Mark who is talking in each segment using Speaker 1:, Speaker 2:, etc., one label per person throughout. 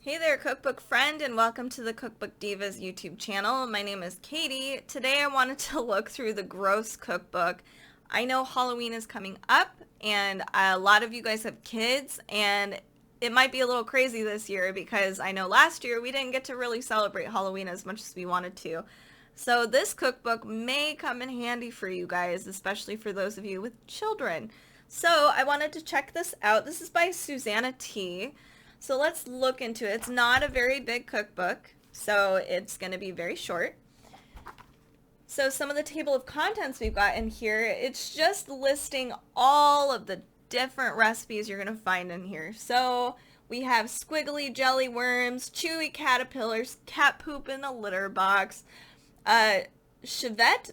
Speaker 1: Hey there, cookbook friend, and welcome to the Cookbook Divas YouTube channel. My name is Katie. Today I wanted to look through the Gross Cookbook. I know Halloween is coming up, and a lot of you guys have kids, and it might be a little crazy this year because I know last year we didn't get to really celebrate Halloween as much as we wanted to. So this cookbook may come in handy for you guys, especially for those of you with children. So I wanted to check this out. This is by Susanna T. So let's look into it. It's not a very big cookbook, so it's going to be very short. So some of the table of contents we've got in here, it's just listing all of the different recipes you're going to find in here. So we have squiggly jelly worms, chewy caterpillars, cat poop in a litter box, Chevette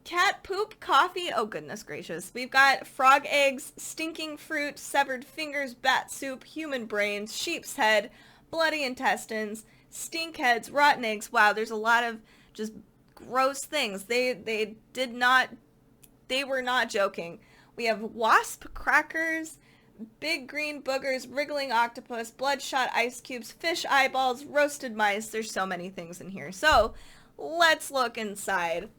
Speaker 1: cat poop coffee. Oh, goodness gracious. We've got frog eggs, stinking fruit, severed fingers, bat soup, human brains, sheep's head, bloody intestines, stink heads, rotten eggs. Wow, there's a lot of just gross things. They were not joking. We have wasp crackers, big green boogers, wriggling octopus, bloodshot ice cubes, fish eyeballs, roasted mice. There's so many things in here. So let's look inside.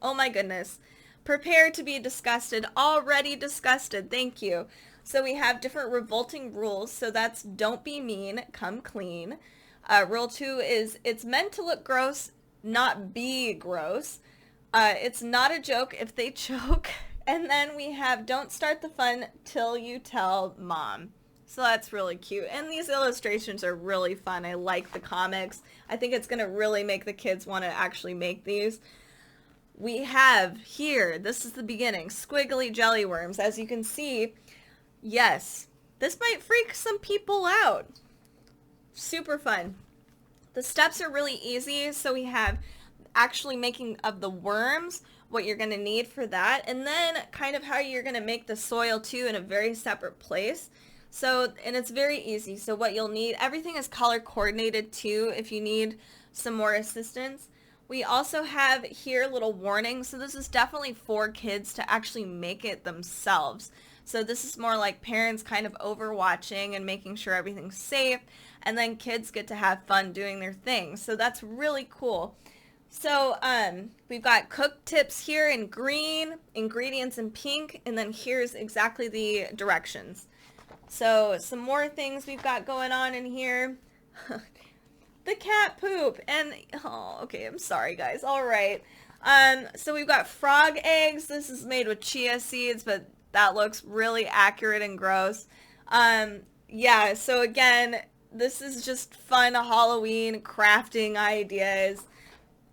Speaker 1: Oh my goodness. Prepare to be disgusted. Already disgusted. Thank you. So we have different revolting rules. So that's don't be mean, come clean. Rule 2 is it's meant to look gross, not be gross. It's not a joke if they choke. And then we have don't start the fun till you tell mom. So that's really cute. And these illustrations are really fun. I like the comics. I think it's going to really make the kids want to actually make these. We have here, this is the beginning, squiggly jelly worms. As you can see, yes, this might freak some people out. Super fun. The steps are really easy. So we have actually making of the worms, what you're going to need for that, and then kind of how you're going to make the soil too in a very separate place. So, and it's very easy. So what you'll need, everything is color coordinated too if you need some more assistance. We also have here little warnings. So this is definitely for kids to actually make it themselves. So this is more like parents kind of overwatching and making sure everything's safe, and then kids get to have fun doing their thing. So that's really cool. So we've got cook tips here in green, ingredients in pink, and then here's exactly the directions. So some more things we've got going on in here. The cat poop, and oh, okay, I'm sorry guys. All right. So we've got frog eggs. This is made with chia seeds, but that looks really accurate and gross. Yeah, so again, this is just fun Halloween crafting ideas.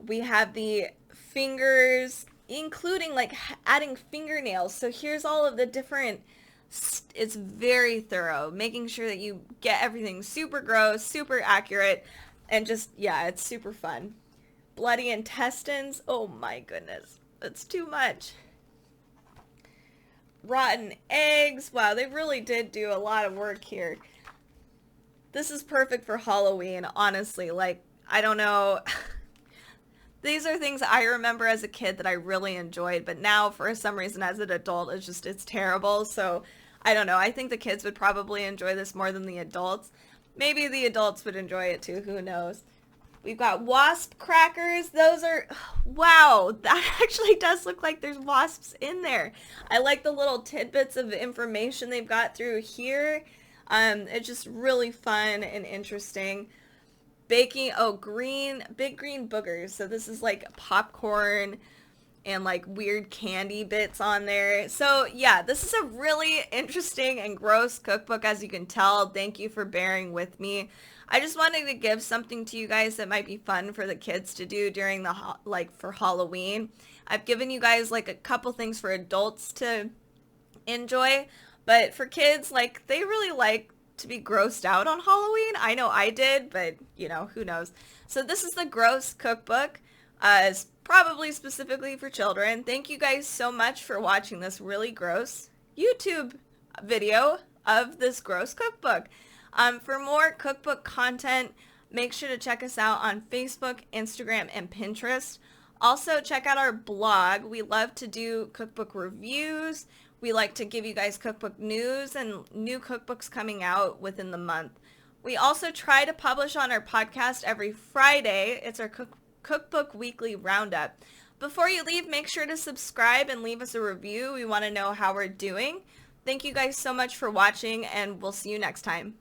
Speaker 1: We have the fingers, including like adding fingernails. So here's all of the different, it's very thorough, making sure that you get everything super gross, super accurate. And just, yeah, it's super fun. Bloody intestines. Oh my goodness. That's too much. Rotten eggs. Wow, they really did do a lot of work here. This is perfect for Halloween, honestly. Like, I don't know. These are things I remember as a kid that I really enjoyed. But now, for some reason, as an adult, it's terrible. So, I don't know. I think the kids would probably enjoy this more than the adults. Maybe the adults would enjoy it too. Who knows? We've got wasp crackers. Those are, wow, that actually does look like there's wasps in there. I like the little tidbits of information they've got through here. It's just really fun and interesting. Baking, oh, big green boogers. So this is like popcorn and like weird candy bits on there. So yeah, this is a really interesting and gross cookbook, as you can tell. Thank you for bearing with me. I just wanted to give something to you guys that might be fun for the kids to do during the for Halloween. I've given you guys like a couple things for adults to enjoy, but for kids, like, they really like to be grossed out on Halloween. I know I did, but you know, who knows. So this is the Gross Cookbook. It's probably specifically for children. Thank you guys so much for watching this really gross YouTube video of this Gross Cookbook. For more cookbook content, make sure to check us out on Facebook, Instagram, and Pinterest. Also, check out our blog. We love to do cookbook reviews. We like to give you guys cookbook news and new cookbooks coming out within the month. We also try to publish on our podcast every Friday. It's our Cookbook Weekly Roundup. Before you leave, make sure to subscribe and leave us a review. We want to know how we're doing. Thank you guys so much for watching, and we'll see you next time.